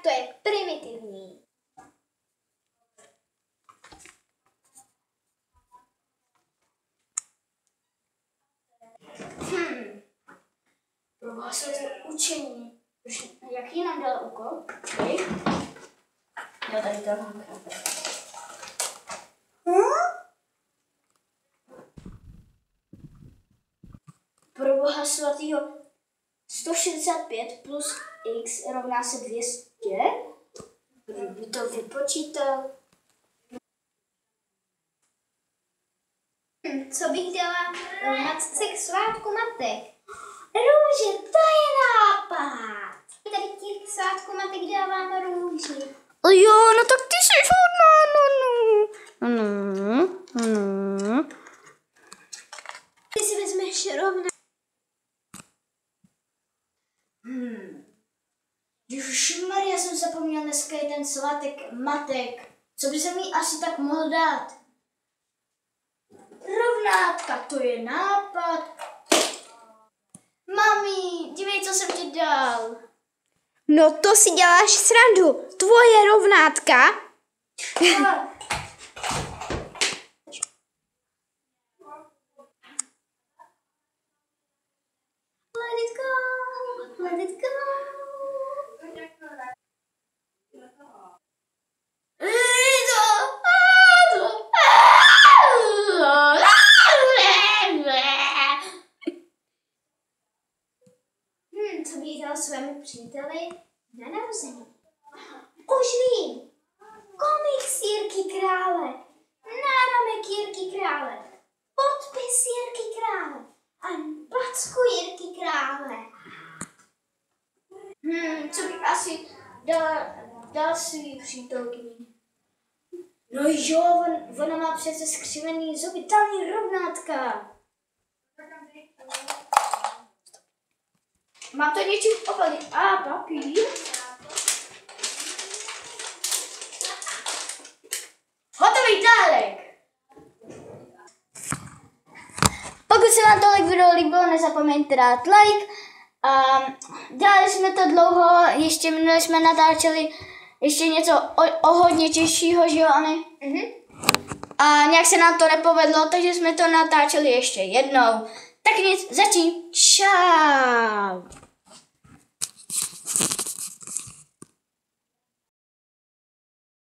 to je primitivní. Prohlasili učení. Jaký nám dala úkol? Jo, tady to mám. Pro Boha svatýho 165 plus x rovná se 200. Kdyby to vypočítal. Co bych dala matce k svátku matek? Růže, to je nápad. Tady ti k svátku matek dáváme růži. Jo, no tak ty jsi hodná, no. Ty si vezmeš rovna. Ježišmarja, jsem zapomněl dneska jeden svátek matek. Co by se mi asi tak mohl dát? Rovnátka, to je nápad. Mami, dívej, co jsem ti dal. No to si děláš srandu. Tvoje rovnátka. Let it go, let it go. Co bych dal svému příteli na narození? Už vím! Komiks Jirky Krále, náramek Jirky Krále, podpis Jirky Krále a packu Jirky Krále. Co bych asi dal svý přítelkyni? No jo, ona má přece skřivený zuby, tam je rovnátka. Mám to něčím obalit. Papír. Hotový dárek. Pokud se vám tolik video líbilo, nezapomeňte dát like. Dělali jsme to dlouho, ještě minule jsme natáčeli ještě něco o hodně těžšího, že jo, Ani? A nějak se nám to nepovedlo, takže jsme to natáčeli ještě jednou. Tak nic, začím. Čau.